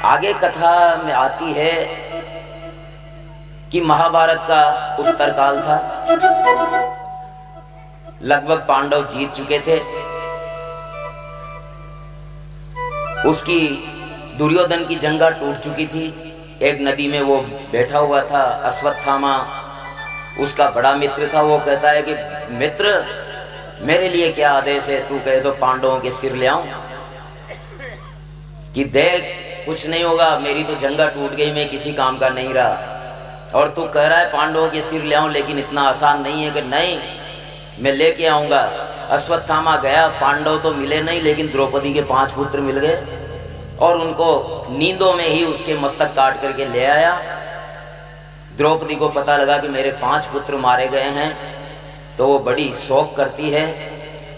आगे कथा में आती है कि महाभारत का उत्तर काल था, लगभग पांडव जीत चुके थे। उसकी दुर्योधन की जंगा टूट चुकी थी। एक नदी में वो बैठा हुआ था, अश्वत्थामा उसका बड़ा मित्र था। वो कहता है कि मित्र मेरे लिए क्या आदेश है, तू कहे तो पांडवों के सिर ले आऊं। कि देख कुछ नहीं होगा, मेरी तो जंगा टूट गई, मैं किसी काम का नहीं रहा, और तू कह रहा है पांडवों के सिर ले आऊं, लेकिन इतना आसान नहीं है। कि नहीं, मैं लेके आऊंगा। अश्वत्थामा गया, पांडव तो मिले नहीं, लेकिन द्रौपदी के 5 पुत्र मिल गए और उनको नींदों में ही उसके मस्तक काट करके ले आया। द्रौपदी को पता लगा कि मेरे 5 पुत्र मारे गए हैं, तो वो बड़ी शोक करती है।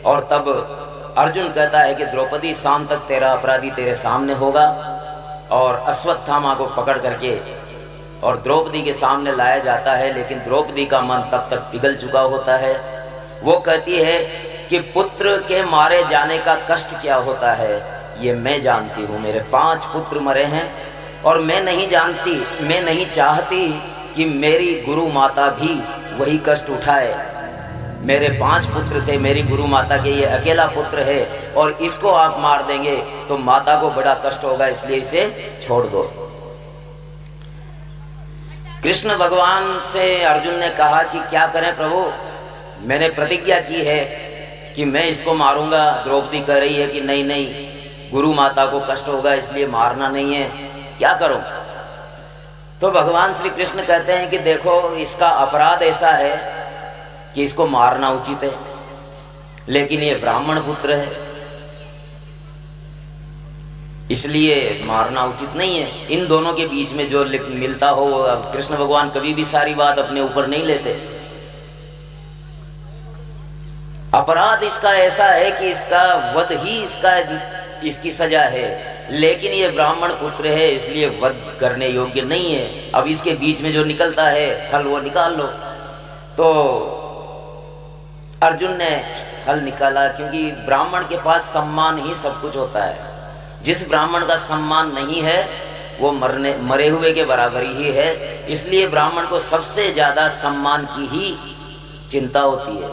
और तब अर्जुन कहता है कि द्रौपदी शाम तक तेरा अपराधी तेरे सामने होगा, और अश्वत्थामा को पकड़ करके और द्रौपदी के सामने लाया जाता है। लेकिन द्रौपदी का मन तब तक पिघल चुका होता है। वो कहती है कि पुत्र के मारे जाने का कष्ट क्या होता है ये मैं जानती हूँ। मेरे 5 पुत्र मरे हैं और मैं नहीं जानती, मैं नहीं चाहती कि मेरी गुरु माता भी वही कष्ट उठाए। मेरे 5 पुत्र थे, मेरी गुरु माता के ये अकेला पुत्र है, और इसको आप मार देंगे तो माता को बड़ा कष्ट होगा, इसलिए इसे छोड़ दो। कृष्ण भगवान से अर्जुन ने कहा कि क्या करें प्रभु, मैंने प्रतिज्ञा की है कि मैं इसको मारूंगा। द्रौपदी कह रही है कि नहीं नहीं, गुरु माता को कष्ट होगा, इसलिए मारना नहीं है, क्या करूं। तो भगवान श्री कृष्ण कहते हैं कि देखो, इसका अपराध ऐसा है कि इसको मारना उचित है, लेकिन ये ब्राह्मण पुत्र है, इसलिए मारना उचित नहीं है। इन दोनों के बीच में जो मिलता हो, अब कृष्ण भगवान कभी भी सारी बात अपने ऊपर नहीं लेते। अपराध इसका ऐसा है कि इसका वध ही इसकी सजा है, लेकिन ये ब्राह्मण पुत्र है, इसलिए वध करने योग्य नहीं है। अब इसके बीच में जो निकलता है हल, वो निकाल लो। तो अर्जुन ने हल निकाला, क्योंकि ब्राह्मण के पास सम्मान ही सब कुछ होता है। जिस ब्राह्मण का सम्मान नहीं है वो मरे हुए के बराबर ही है। इसलिए ब्राह्मण को सबसे ज्यादा सम्मान की ही चिंता होती है।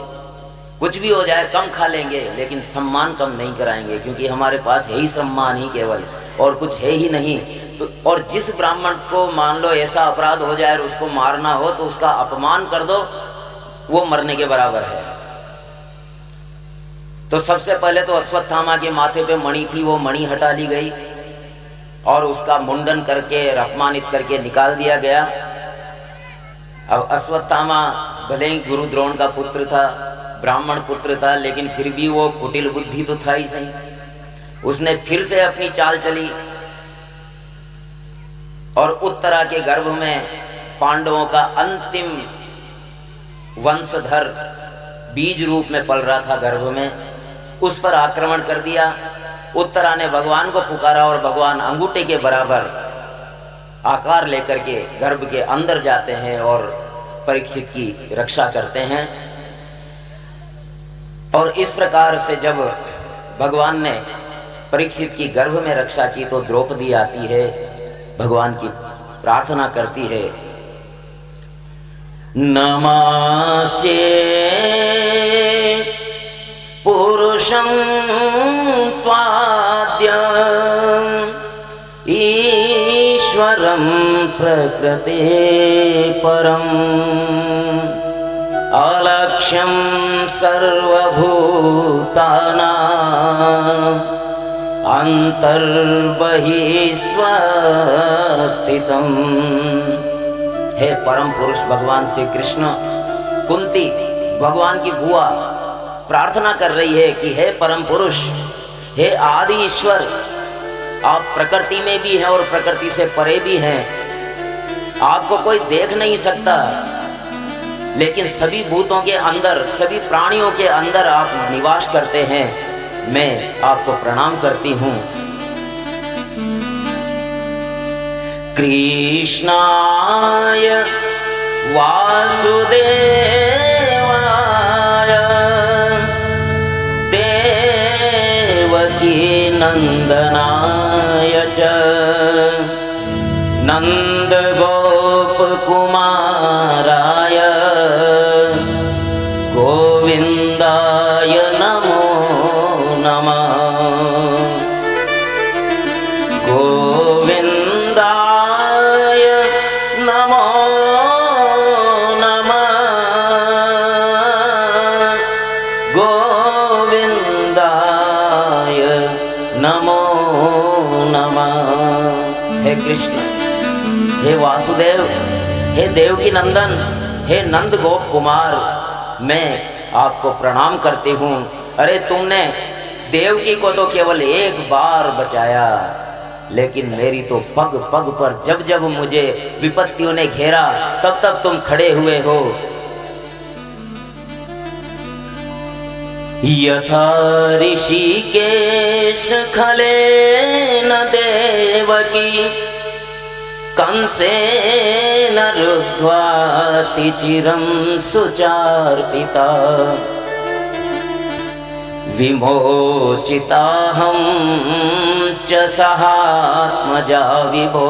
कुछ भी हो जाए, कम खा लेंगे, लेकिन सम्मान कम नहीं कराएंगे, क्योंकि हमारे पास है ही सम्मान ही केवल, और कुछ है ही नहीं। तो और जिस ब्राह्मण को मान लो ऐसा अपराध हो जाए और उसको मारना हो, तो उसका अपमान कर दो, वो मरने के बराबर है। तो सबसे पहले तो अश्वत्थामा के माथे पे मणि थी, वो मणि हटा ली गई और उसका मुंडन करके अपमानित करके निकाल दिया गया। अब अश्वत्थामा भले ही गुरु द्रोण का पुत्र था, ब्राह्मण पुत्र था, लेकिन फिर भी वो कुटिल बुद्धि तो था ही सही। उसने फिर से अपनी चाल चली और उत्तरा के गर्भ में पांडवों का अंतिम वंशधर बीज रूप में पल रहा था गर्भ में, उस पर आक्रमण कर दिया। उत्तरा ने भगवान को पुकारा और भगवान अंगूठे के बराबर आकार लेकर के गर्भ के अंदर जाते हैं और परीक्षित की रक्षा करते हैं। और इस प्रकार से जब भगवान ने परीक्षित की गर्भ में रक्षा की, तो द्रौपदी आती है, भगवान की प्रार्थना करती है, नमस्ते पुरुषं त्वाद्य ईश्वरं प्रकृते परम् अलक्ष्यं सर्वभूतानां अंतर्बहिस्वस्थितम्। हे परम पुरुष भगवान श्री कृष्ण, कुंती भगवान की बुआ प्रार्थना कर रही है कि हे परम पुरुष, हे आदि ईश्वर, आप प्रकृति में भी हैं और प्रकृति से परे भी हैं। आपको कोई देख नहीं सकता, लेकिन सभी भूतों के अंदर, सभी प्राणियों के अंदर आप निवास करते हैं। मैं आपको प्रणाम करती हूँ। कृष्णाय वासुदेवाय देवकी नंदनाय च नंद गोप कुमाराय गोविंदाय नमो नमः। गोविंदाय नमो नमः। गोविंदाय नमो नमः। हे कृष्ण, हे वासुदेव, हे देवकी नंदन, हे नंद गोप कुमार, मैं आपको प्रणाम करती हूँ। अरे तुमने देवकी को तो केवल एक बार बचाया, लेकिन मेरी तो पग पग पर जब जब मुझे विपत्तियों ने घेरा तब तब तुम खड़े हुए हो। यथा ऋषिकेश खलेन देवकी कंसेन रुद्ध्वाति चिरं सुचार्पिता विमोचिताहं च सहात्मजा विभो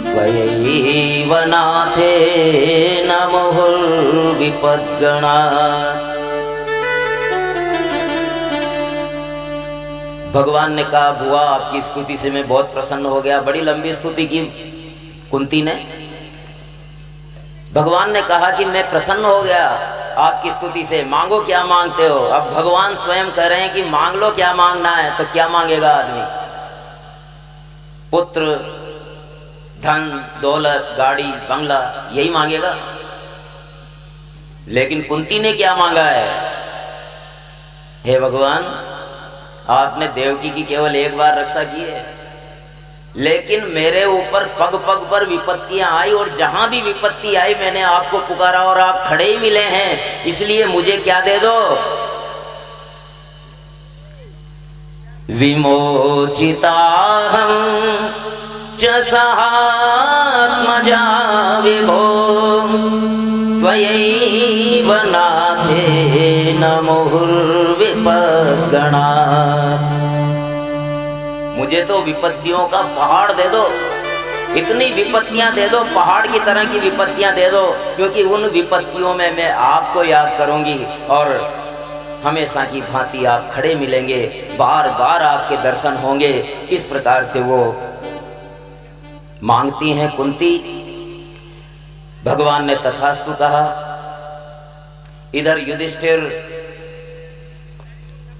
त्वयैव नाथेन मुहुर्विपद्गणा। भगवान ने कहा, बुआ आपकी स्तुति से मैं बहुत प्रसन्न हो गया। बड़ी लंबी स्तुति की कुंती ने। भगवान ने कहा कि मैं प्रसन्न हो गया आपकी स्तुति से, मांगो क्या मांगते हो। अब भगवान स्वयं कह रहे हैं कि मांग लो क्या मांगना है। तो क्या मांगेगा आदमी? पुत्र, धन, दौलत, गाड़ी, बंगला, यही मांगेगा। लेकिन कुंती ने क्या मांगा है? हे भगवान, आपने देवकी की केवल एक बार रक्षा की है, लेकिन मेरे ऊपर पग पग पर विपत्तियां आई, और जहां भी विपत्ति आई मैंने आपको पुकारा और आप खड़े ही मिले हैं, इसलिए मुझे क्या दे दो? विमोचिताहं च सहात्मजा विभो त्वयैव नाथेन मुहुर्विपद्गणा। मुझे तो विपत्तियों का पहाड़ दे दो, इतनी विपत्तियां दे दो, पहाड़ की तरह की विपत्तियां दे दो, क्योंकि उन विपत्तियों में मैं आपको याद करूंगी और हमेशा की भांति आप खड़े मिलेंगे, बार बार आपके दर्शन होंगे। इस प्रकार से वो मांगती हैं कुंती। भगवान ने तथास्तु कहा। इधर युधिष्ठिर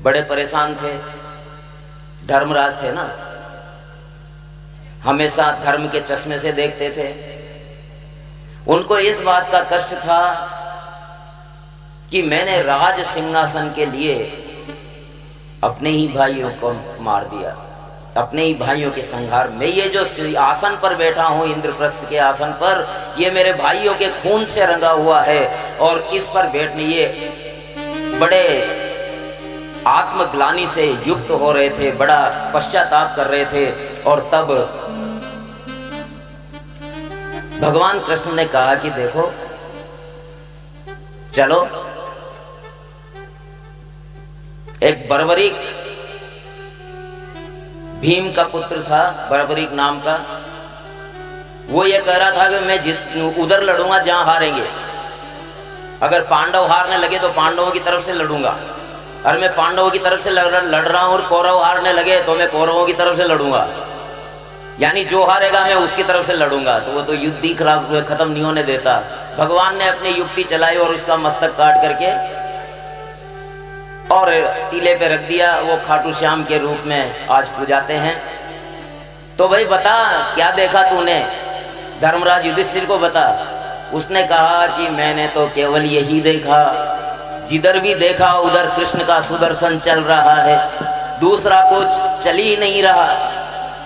बड़े परेशान थे, धर्मराज थे ना, हमेशा धर्म के चश्मे से देखते थे। उनको इस बात का कष्ट था कि मैंने राज सिंहासन के लिए अपने ही भाइयों को मार दिया, अपने ही भाइयों के संहार में। ये जो आसन पर बैठा हूं, इंद्रप्रस्थ के आसन पर, ये मेरे भाइयों के खून से रंगा हुआ है, और इस पर बैठने ये बड़े आत्मग्लानि से युक्त हो रहे थे, बड़ा पश्चाताप कर रहे थे। और तब भगवान कृष्ण ने कहा कि देखो, चलो, एक बर्बरीक, भीम का पुत्र था बर्बरीक नाम का, वो ये कह रहा था कि मैं उधर लड़ूंगा जहां हारेंगे। अगर पांडव हारने लगे तो पांडवों की तरफ से लड़ूंगा, और मैं पांडवों की तरफ से लड़ रहा हूं, और कौरव हारने लगे तो मैं कौरवों की तरफ से लड़ूंगा, यानी जो हारेगा मैं उसकी तरफ से लड़ूंगा। तो वो तो युद्ध ही खत्म नहीं होने देता। भगवान ने अपनी युक्ति चलाई और उसका मस्तक काट करके और टीले पे रख दिया। वो खाटू श्याम के रूप में आज पूजाते हैं। तो भाई बता, क्या देखा तूने? धर्मराज युधिष्ठिर को बता। उसने कहा कि मैंने तो केवल यही देखा, जिधर भी देखा उधर कृष्ण का सुदर्शन चल रहा है, दूसरा कुछ चल ही नहीं रहा।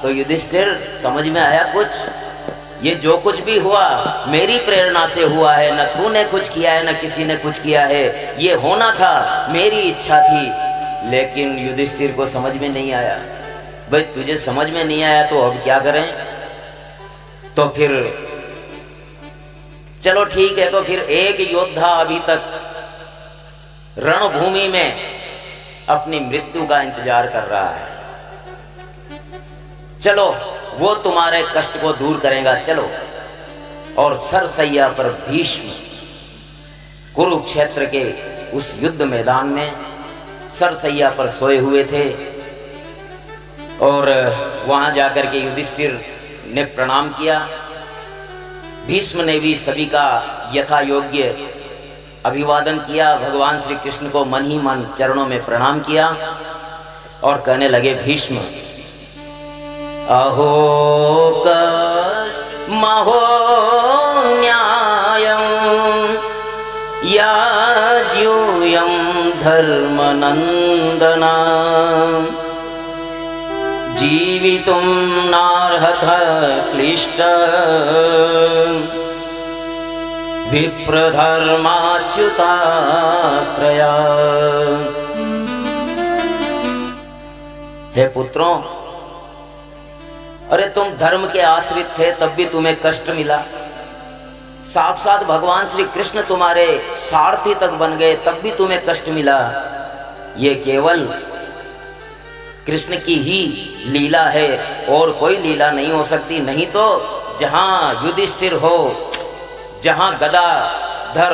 तो युधिष्ठिर, समझ में आया कुछ? ये जो कुछ भी हुआ मेरी प्रेरणा से हुआ है, न तूने कुछ किया है न किसी ने कुछ किया है, ये होना था, मेरी इच्छा थी। लेकिन युधिष्ठिर को समझ में नहीं आया। भाई तुझे समझ में नहीं आया तो अब क्या करें? तो फिर चलो ठीक है, तो फिर एक योद्धा अभी तक रणभूमि में अपनी मृत्यु का इंतजार कर रहा है। चलो वो तुम्हारे कष्ट को दूर करेगा, चलो। और सरसैया पर भीष्म कुरुक्षेत्र के उस युद्ध मैदान में सरसैया पर सोए हुए थे। और वहां जाकर के युधिष्ठिर ने प्रणाम किया। भीष्म ने भी सभी का यथा योग्य अभिवादन किया। भगवान श्री कृष्ण को मन ही मन चरणों में प्रणाम किया और कहने लगे, भीष्म अहो कष्ट महो न्यायं याज्यूयं धर्मनंदना जीवितुं नार्हतः क्लिष्ट विप्रधर्माच्युताश्रया। हे पुत्रों, अरे तुम धर्म के आश्रित थे तब भी तुम्हें कष्ट मिला। साक्षात भगवान श्री कृष्ण तुम्हारे सारथी तक बन गए तब भी तुम्हें कष्ट मिला। ये केवल कृष्ण की ही लीला है और कोई लीला नहीं हो सकती। नहीं तो जहां युधिष्ठिर हो, जहां गदाधर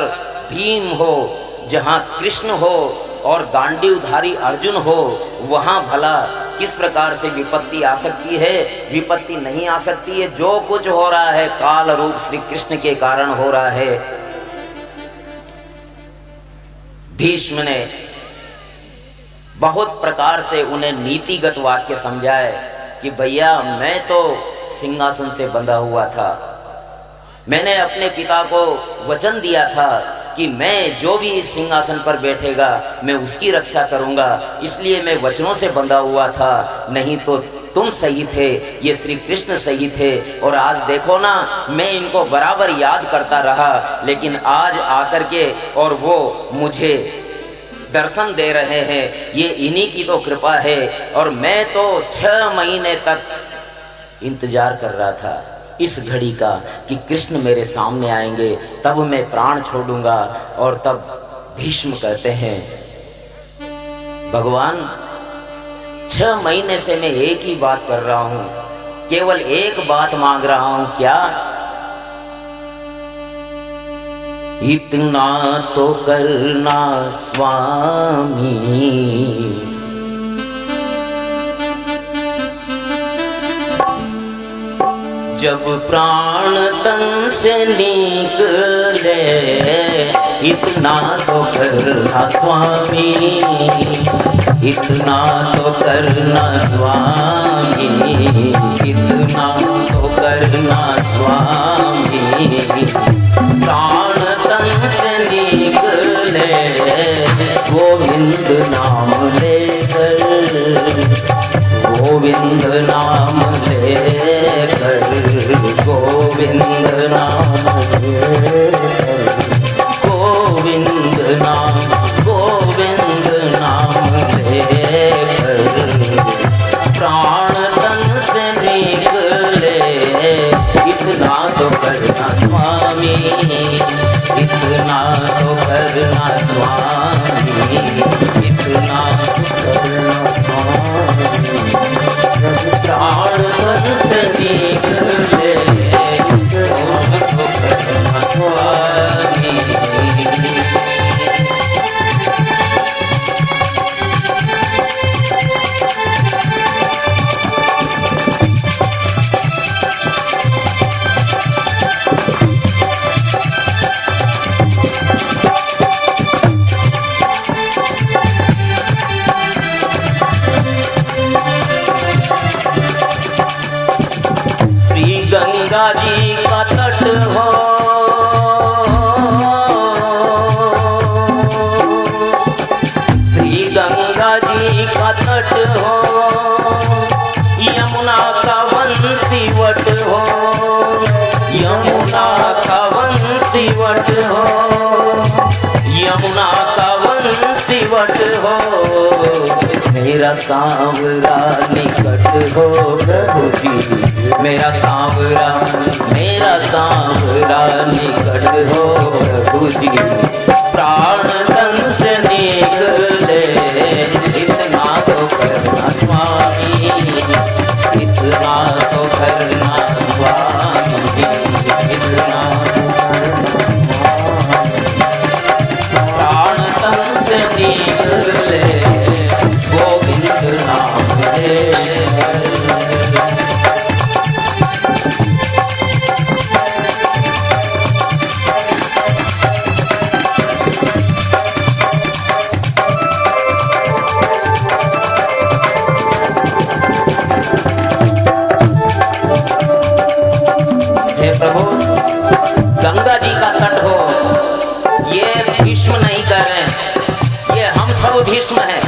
भीम हो, जहां कृष्ण हो और गांडीवधारी अर्जुन हो, वहां भला किस प्रकार से विपत्ति आ सकती है? विपत्ति नहीं आ सकती है। जो कुछ हो रहा है काल रूप श्री कृष्ण के कारण हो रहा है। भीष्म ने बहुत प्रकार से उन्हें नीतिगत वाक्य समझाए कि भैया मैं तो सिंहासन से बंधा हुआ था, मैंने अपने पिता को वचन दिया था कि मैं जो भी इस सिंहासन पर बैठेगा मैं उसकी रक्षा करूंगा, इसलिए मैं वचनों से बंधा हुआ था। नहीं तो तुम सही थे, ये श्री कृष्ण सही थे। और आज देखो ना, मैं इनको बराबर याद करता रहा, लेकिन आज आकर के और वो मुझे दर्शन दे रहे हैं, ये इन्हीं की तो कृपा है। और मैं तो 6 महीने तक इंतजार कर रहा था इस घड़ी का कि कृष्ण मेरे सामने आएंगे, तब मैं प्राण छोड़ूंगा। और तब भीष्म कहते हैं, भगवान 6 महीने से मैं एक ही बात कर रहा हूं, केवल एक बात मांग रहा हूं, क्या? इतना तो करना स्वामी, जब प्राण तन से निकले, इतना तो करना स्वामी, इतना तो करना स्वामी, इतना तो करना स्वामी। प्राण तन से निकले, गोविंद नाम लेकर, गोविंद नाम लेकर, गोविंद नाम लेकर, गोविंद नाम, गोविंद नाम लेकर, प्राण तन से निकले, इतना तो करना स्वामी, इतना तो करना स्वामी, इतना तो करना स्वामी। प्राण तन से निकले, इतना तो करना स्वामी। गंगा जी का तट हो, श्री गंगा जी का तट हो, यमुना का वंशीवट हो, यमुना का वंशीवट हो, यमुना का वंशीवट हो। मेरा सांवरा निकट हो प्रभु जी, मेरा सांवरा, मेरा सांवरा निकट हो प्रभु जी। प्राण तन से निकले, इतना तो करना स्वामी, इतना तो करना स्वामी, इतना प्राण तन से निकले गोविंद नाम ले। प्रभु गंगा जी का तट हो, ये भीष्म नहीं कह रहे हैं, ये हम सब भीष्म हैं,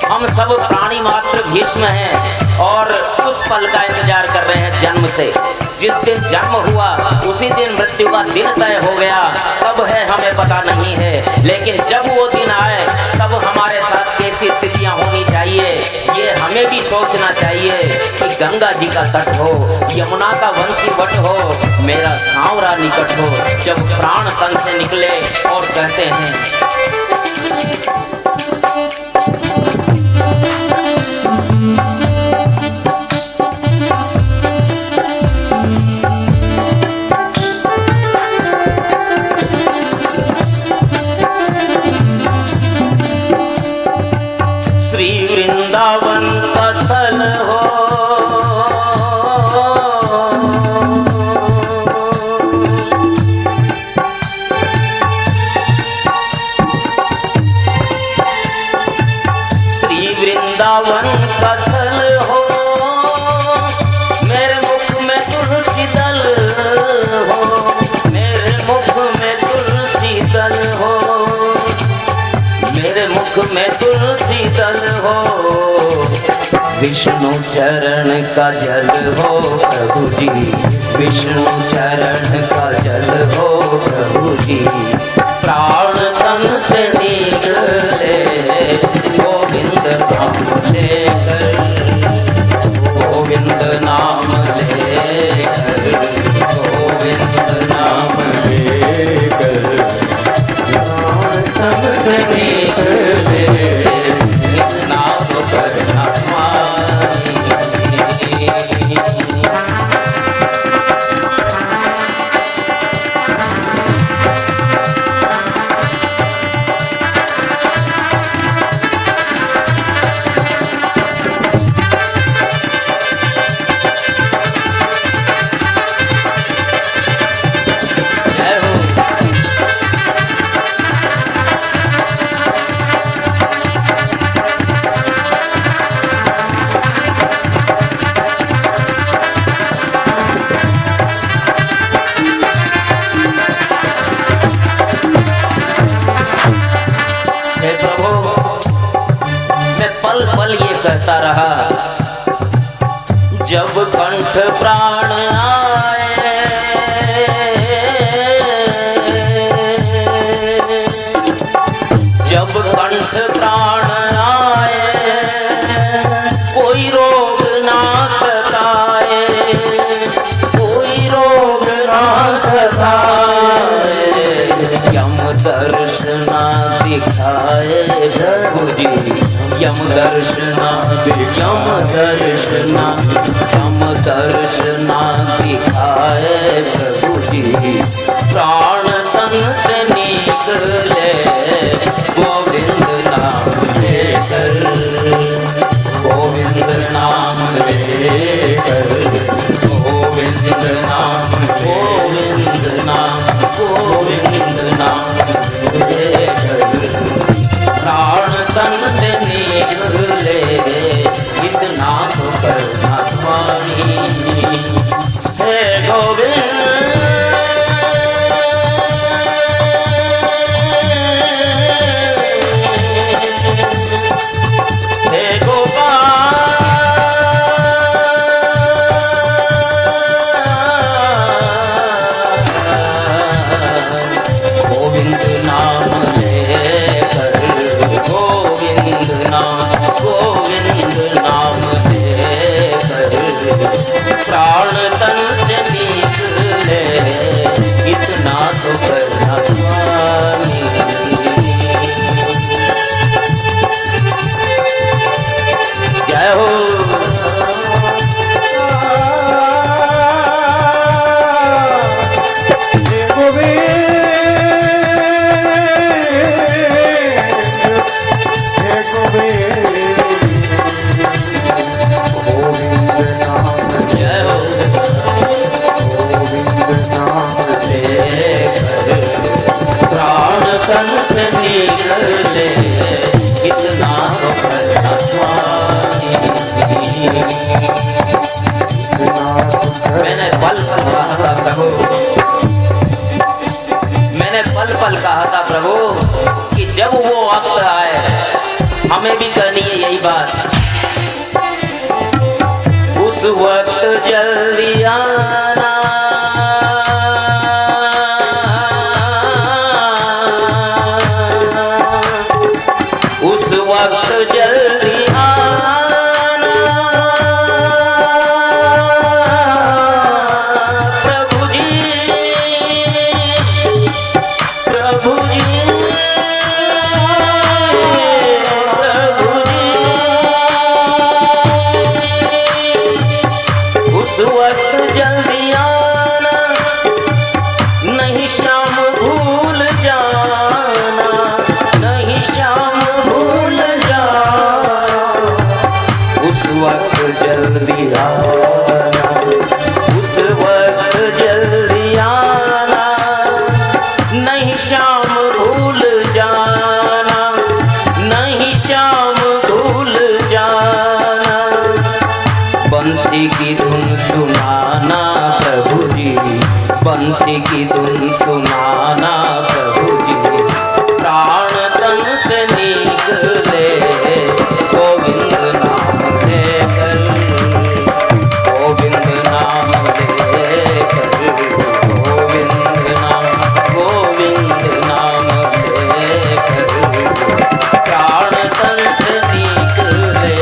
हम सब प्राणी मात्र भीष्म हैं और उस पल का इंतजार कर रहे हैं जन्म से। जिस दिन जन्म हुआ उसी दिन मृत्यु का दिन तय हो गया, कब है हमें पता नहीं है, लेकिन जब वो दिन आए तब हमारे साथ कैसी स्थितियां होनी चाहिए ये हमें भी सोचना चाहिए कि गंगा जी का तट हो, यमुना का वंशी वट हो, मेरा सांवरा निकट हो, जब प्राण तन से निकले और कहते हैं श्री वृंदावन का स्थल हो, श्री वृंदावन का स्थल हो, मेरे मुख में तुलसी दल हो, मेरे मुख में तुलसी दल हो, मेरे मुख में तुलसी दल हो, विष्णु चरण का जल हो प्रभु जी, विष्णु चरण का जल हो प्रभु जी, प्राण तन से निकले गोविंद नाम लेकर, गोविंद नाम लेकर, गोविंद नाम लेकर, प्राण तन से निकले इतना तो करना स्वामी। पल पल ये कहता रहा, जब कंठ प्राण आए, जब कंठ प्राण आए, कोई रोग ना सताए, कोई रोग ना सताए, यम दर्शना दिखाए प्रभु जी, यम दर्शना, यम दर्शना, यम दर्शना दिखाए प्रभु जी, प्राण तन से निकले गोविंद नाम लेकर, गोविंद नाम लेकर, गोविंद नाम, गोविंद नाम, गोविंद नाम लेकर, प्राण तन से निकले इतना तो करना स्वामी। हे गोविंद, हे गोपाल, गोविंद नाम लेकर, गोविंद नाम, गोविंद नाम लेकर, प्राण तन से निकले इतना तो करना स्वामी। जय हो मैंने पल पल कहा था प्रभु, मैंने पल पल कहा था प्रभु कि जब वो वक्त आए हमें भी करनी है यही बात। उस वक्त जल्दी आना, उस वक्त जल्दी आना प्रभु जी, प्रभु जी, प्रभु जी। उस वक्त जल्दी आना, नहीं शाम भूल जाना, नहीं शाम भूल जाना। उस वक्त जल्दी आना, उस वक्त जल्दी आना, नहीं शाम भूल जाना, नहीं शाम भूल जाना। बंसी की धुन सुनाना प्रभु जी, बंसी की धुन सुनाना प्रभु जी। प्राण तन से निकले गोविंद नाम लेकर, गोविंद नाम लेकर, गोविंद नाम, गोविंद नाम लेकर। प्राण तन से निकले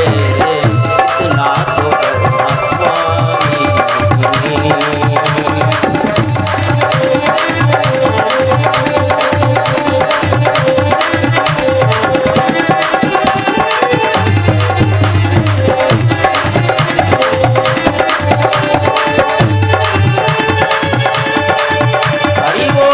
इतना तो करना स्वामी। हरि बोल।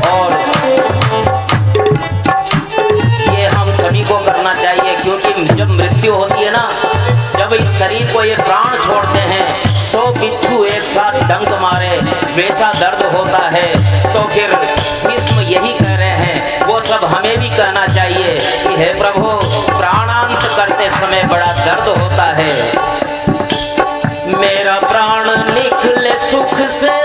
और ये हम सभी को करना चाहिए, क्योंकि जब मृत्यु होती है ना, जब इस शरीर को ये प्राण छोड़ते हैं, 100 बिच्छू एक साथ डंक मारे वैसा दर्द होता है। तो फिर भीष्म यही कह रहे हैं, वो सब हमें भी कहना चाहिए कि हे प्रभु, प्राणांत करते समय बड़ा दर्द होता है। मेरा प्राण निकले सुख से,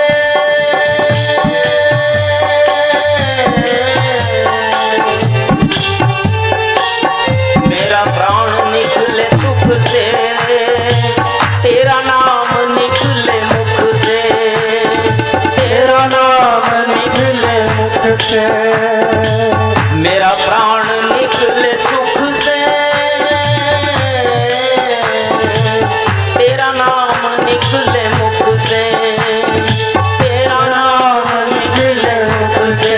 मेरा प्राण निकले सुख से, तेरा नाम निकले मुख से, तेरा नाम निकले मुख से। मेरा प्राण निकले सुख से, तेरा नाम निकले मुख से, तेरा नाम निकले मुख से।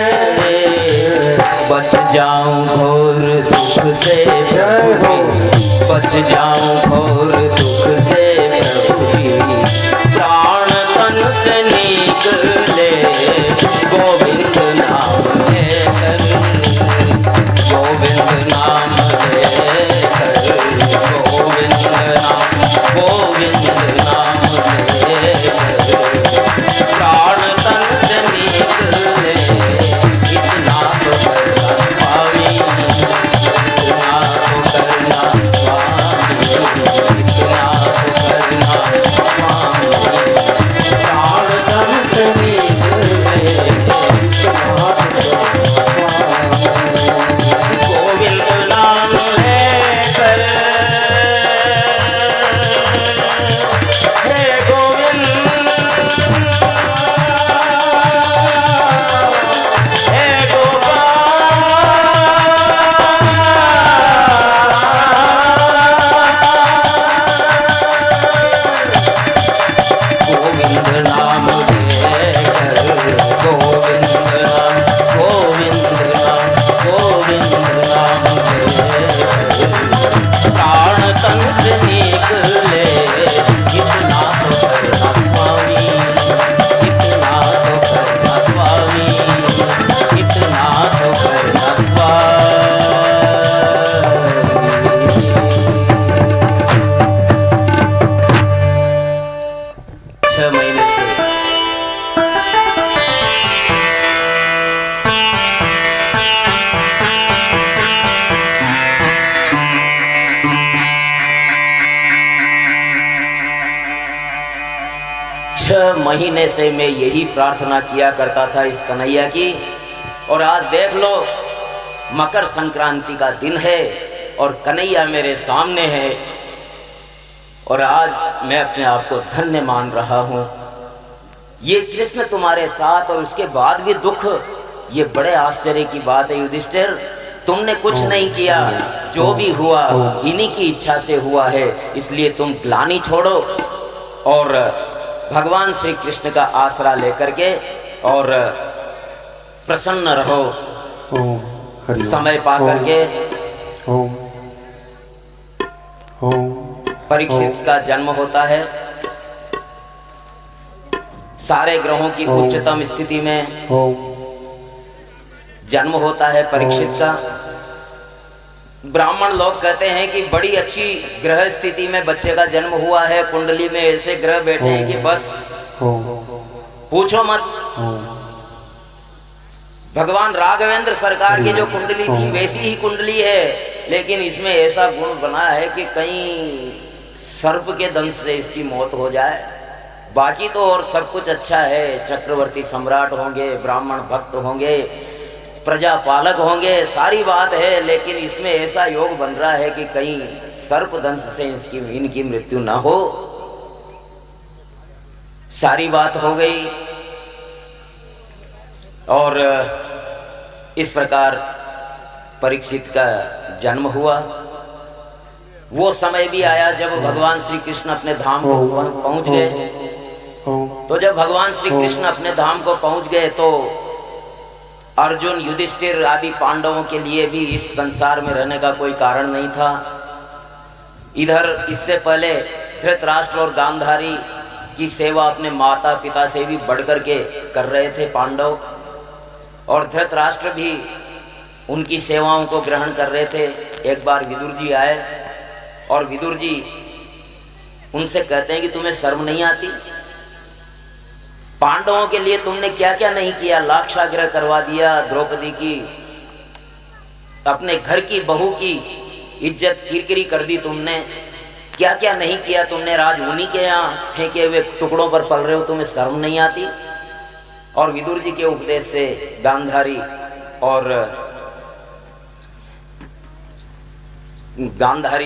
बच जाऊं घोर दुख से प्रभु, बच जाऊं घोर दुख से प्रभु जी। प्राण तन से निकले गोविंद नाम लेकर, गोविंद नाम लेकर, गोविंद नाम, गोविंद नाम लेकर। प्राण तन से निकले इतना तो करना स्वामी, इतना तो करना स्वामी। 6 महीने से मैं यही प्रार्थना किया करता था इस कन्हैया की। और आज देख लो, मकर संक्रांति का दिन है और कन्हैया मेरे सामने है और आज मैं अपने आप को धन्य मान रहा हूं। ये कृष्ण तुम्हारे साथ और उसके बाद भी दुख, ये बड़े आश्चर्य की बात है युधिष्ठिर। तुमने कुछ नहीं किया, जो भी हुआ इन्हीं की इच्छा से हुआ है, इसलिए तुम ग्लानि छोड़ो और भगवान श्री कृष्ण का आसरा लेकर के और प्रसन्न रहो। समय पा करके परीक्षित का जन्म होता है। सारे ग्रहों की उच्चतम स्थिति में जन्म होता है परीक्षित का। ब्राह्मण लोग कहते हैं कि बड़ी अच्छी ग्रह स्थिति में बच्चे का जन्म हुआ है, कुंडली में ऐसे ग्रह बैठे हैं कि बस पूछो मत। भगवान राघवेंद्र सरकार की जो कुंडली थी वैसी ही कुंडली है, लेकिन इसमें ऐसा गुण बना है कि कहीं सर्प के दंश से इसकी मौत हो जाए। बाकी तो और सब कुछ अच्छा है, चक्रवर्ती सम्राट होंगे, ब्राह्मण भक्त होंगे, प्रजा पालक होंगे, सारी बात है, लेकिन इसमें ऐसा योग बन रहा है कि कहीं सर्प दंश से इनकी मृत्यु ना हो। सारी बात हो गई और इस प्रकार परीक्षित का जन्म हुआ। वो समय भी आया जब भगवान श्री कृष्ण अपने धाम को पहुंच गए। तो जब भगवान श्री कृष्ण अपने धाम को पहुंच गए तो अर्जुन, युधिष्ठिर आदि पांडवों के लिए भी इस संसार में रहने का कोई कारण नहीं था। इधर इससे पहले धृतराष्ट्र और गांधारी की सेवा अपने माता पिता से भी बढ़कर के कर रहे थे पांडव, और धृतराष्ट्र भी उनकी सेवाओं को ग्रहण कर रहे थे। एक बार विदुर जी आए और विदुर जी उनसे कहते हैं कि तुम्हें शर्म नहीं आती? पांडवों के लिए तुमने क्या क्या नहीं किया, लाक्षागृह करवा दिया, द्रौपदी की, अपने घर की बहू की इज्जत किरकिरी कर दी तुमने, क्या क्या नहीं किया तुमने, राज उन्हीं के यहाँ फेंके हुए टुकड़ों पर पल रहे हो, तुम्हें शर्म नहीं आती? और विदुर जी के उपदेश से गांधारी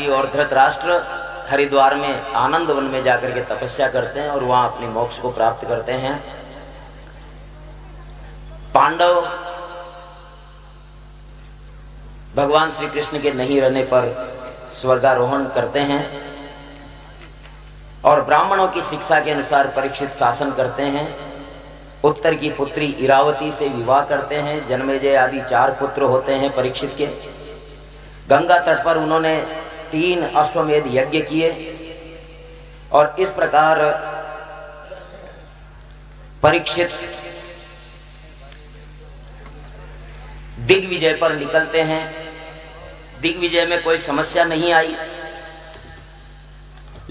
और धृतराष्ट्र हरिद्वार में आनंद वन में जाकर के तपस्या करते हैं और वहां अपने मोक्ष को प्राप्त करते हैं। पांडव भगवान श्री कृष्ण के नहीं रहने पर स्वर्गारोहण करते हैं और ब्राह्मणों की शिक्षा के अनुसार परीक्षित शासन करते हैं। उत्तर की पुत्री इरावती से विवाह करते हैं। जन्मेजय आदि 4 पुत्र होते हैं परीक्षित के। गंगा तट पर उन्होंने 3 अश्वमेध यज्ञ किए और इस प्रकार परीक्षित दिग्विजय पर निकलते हैं। दिग्विजय में कोई समस्या नहीं आई,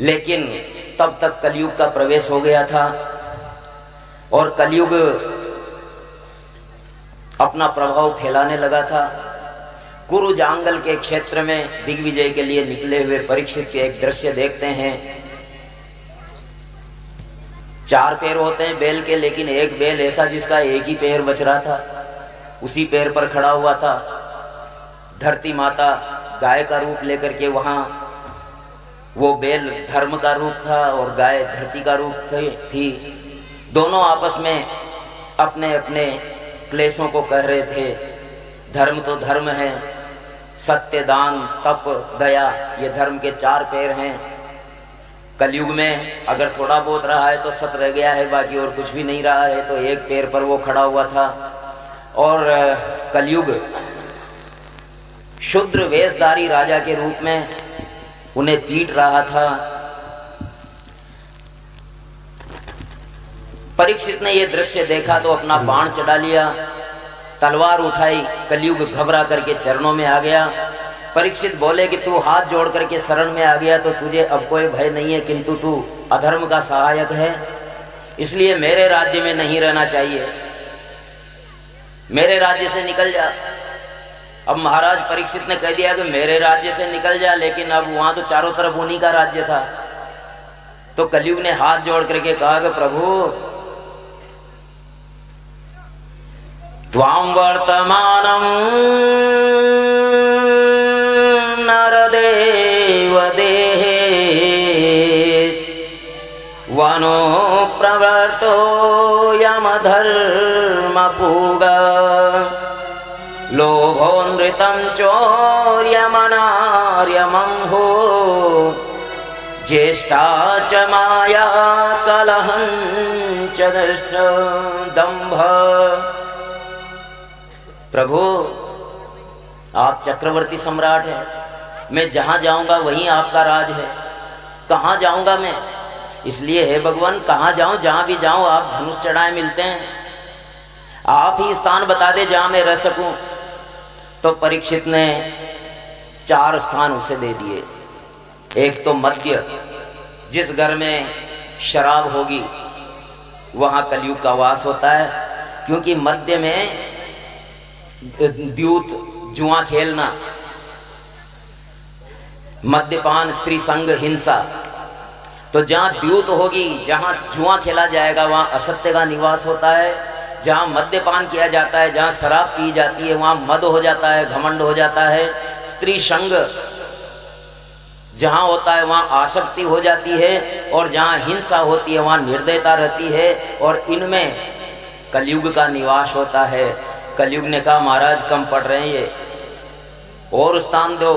लेकिन तब तक कलयुग का प्रवेश हो गया था और कलयुग अपना प्रभाव फैलाने लगा था। कुरु जांगल के क्षेत्र में दिग्विजय के लिए निकले हुए परीक्षित के एक दृश्य देखते हैं। 4 पैर होते हैं बैल के, लेकिन एक बैल ऐसा जिसका एक ही पैर बच रहा था, उसी पैर पर खड़ा हुआ था। धरती माता गाय का रूप लेकर के वहां, वो बैल धर्म का रूप था और गाय धरती का रूप थी। दोनों आपस में अपने अपने क्लेशों को कह रहे थे। धर्म तो धर्म है, सत्य, दान, तप, दया, ये धर्म के 4 पैर हैं। कलयुग में अगर थोड़ा बहुत रहा है तो सत रह गया है, बाकी और कुछ भी नहीं रहा है। तो एक पैर पर वो खड़ा हुआ था और कलयुग शूद्र वेशधारी राजा के रूप में उन्हें पीट रहा था। परीक्षित ने यह दृश्य देखा तो अपना बाण चढ़ा लिया, तलवार उठाई, कलयुग घबरा करके चरणों में आ गया। परीक्षित बोले कि तू हाथ जोड़ करके शरण में आ गया तो तुझे अब कोई भय नहीं है, किंतु तू अधर्म का सहायक है। इसलिए मेरे राज्य में नहीं रहना चाहिए, मेरे राज्य से निकल जा। अब महाराज परीक्षित ने कह दिया कि मेरे राज्य से निकल जा, लेकिन अब वहां तो चारों तरफ उन्हीं का राज्य था। तो कलयुग ने हाथ जोड़ करके कहा कि प्रभु त्वां वर्तमानं नरदेव देहे वनो प्रवर्तो यमधर्मपूगा लोभोनृतं चौर्यमनार्यमंहो ज्येष्ठा च माया कलहं च दुष्ट दंभ। प्रभु आप चक्रवर्ती सम्राट हैं, मैं जहां जाऊंगा वहीं आपका राज है, कहां जाऊंगा मैं? इसलिए हे भगवान कहां जाऊं, जहां भी जाऊं आप धनुष चढ़ाए मिलते हैं, आप ही स्थान बता दे जहां मैं रह सकूं। तो परीक्षित ने 4 स्थान उसे दे दिए। एक तो मध्य, जिस घर में शराब होगी वहां कलयुग का वास होता है, क्योंकि मध्य में द्यूत जुआ खेलना, मद्यपान, स्त्री संग, हिंसा, तो जहां द्यूत होगी, जहां जुआ खेला जाएगा वहां असत्य का निवास होता है। जहां मद्यपान किया जाता है, जहां शराब पी जाती है वहां मद हो जाता है, घमंड हो जाता है। स्त्री संग जहां होता है वहां आसक्ति हो जाती है, और जहां हिंसा होती है वहां निर्दयता रहती है, और इनमें कलयुग का निवास होता है। कलयुग ने कहा महाराज कम पड़ रहे हैं ये, और स्थान दो।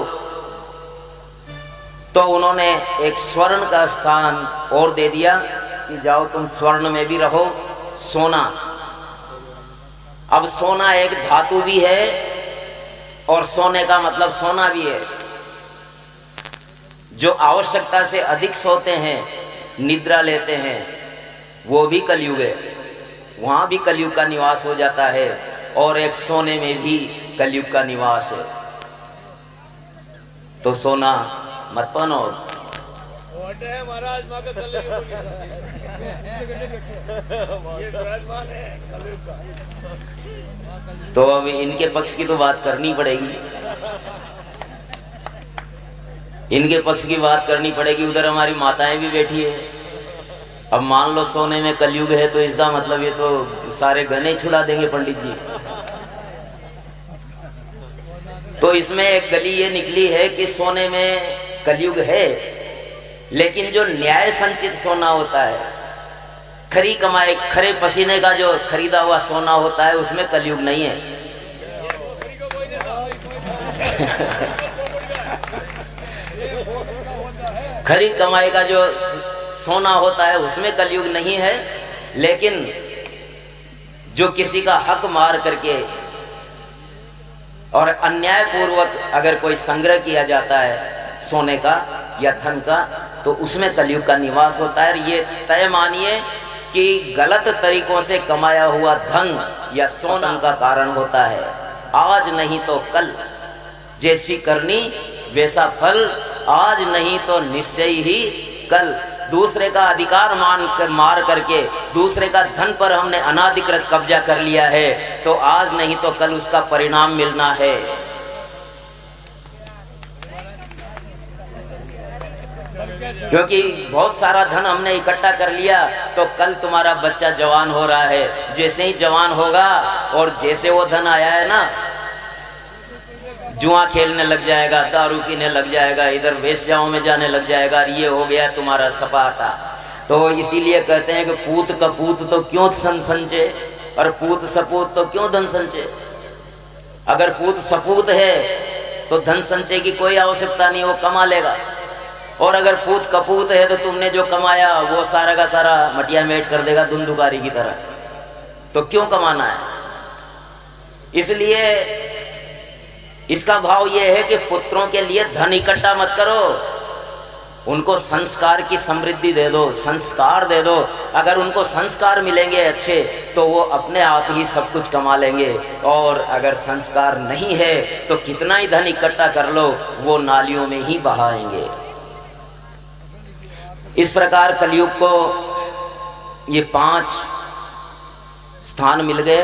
तो उन्होंने एक स्वर्ण का स्थान और दे दिया कि जाओ तुम स्वर्ण में भी रहो। सोना, अब सोना एक धातु भी है और सोने का मतलब सोना भी है। जो आवश्यकता से अधिक सोते हैं, निद्रा लेते हैं, वो भी कलयुग है, वहां भी कलयुग का निवास हो जाता है। और एक सोने में भी कलयुग का निवास है। तो सोना मत पहनो। तो अब इनके पक्ष की तो बात करनी पड़ेगी, इनके पक्ष की बात करनी पड़ेगी। उधर हमारी माताएं भी बैठी है। अब मान लो सोने में कलयुग है, तो इसका मतलब ये तो सारे गहने छुड़ा देंगे पंडित जी। तो इसमें एक गली ये निकली है कि सोने में कलयुग है, लेकिन जो न्याय संचित सोना होता है, खरी कमाई, खरे पसीने का जो खरीदा हुआ सोना होता है, उसमें कलयुग नहीं है। खरी कमाई का जो सोना होता है उसमें कलयुग नहीं है, लेकिन जो किसी का हक मार करके और अन्याय पूर्वक अगर कोई संग्रह किया जाता है सोने का या धन का, तो उसमें कलयुग का निवास होता है। ये तय मानिए कि गलत तरीकों से कमाया हुआ धन या सोना का कारण होता है। आज नहीं तो कल, जैसी करनी वैसा फल, आज नहीं तो निश्चय ही कल। दूसरे का अधिकार मार करके दूसरे का धन पर हमने अनाधिकृत कब्जा कर लिया है, तो आज नहीं तो कल उसका परिणाम मिलना है। क्योंकि बहुत सारा धन हमने इकट्ठा कर लिया, तो कल तुम्हारा बच्चा जवान हो रहा है, जैसे ही जवान होगा और जैसे वो धन आया है ना, जुआ खेलने लग जाएगा, दारू पीने लग जाएगा, इधर वेश्याओं में जाने लग जाएगा, ये हो गया तुम्हारा सपाटा। तो इसीलिए कहते हैं कि पूत कपूत तो क्यों धन संचय, और पूत सपूत तो क्यों धन संचय। अगर पूत सपूत है तो धन संचय की कोई आवश्यकता नहीं, वो कमा लेगा। और अगर पूत कपूत है तो तुमने जो कमाया वो सारा का सारा मटिया मेट कर देगा धुंधुकारी की तरह। तो क्यों कमाना है? इसलिए इसका भाव यह है कि पुत्रों के लिए धन इकट्ठा मत करो, उनको संस्कार की समृद्धि दे दो, संस्कार दे दो। अगर उनको संस्कार मिलेंगे अच्छे, तो वो अपने आप ही सब कुछ कमा लेंगे। और अगर संस्कार नहीं है तो कितना ही धन इकट्ठा कर लो, वो नालियों में ही बहाएंगे। इस प्रकार कलयुग को ये 5 स्थान मिल गए।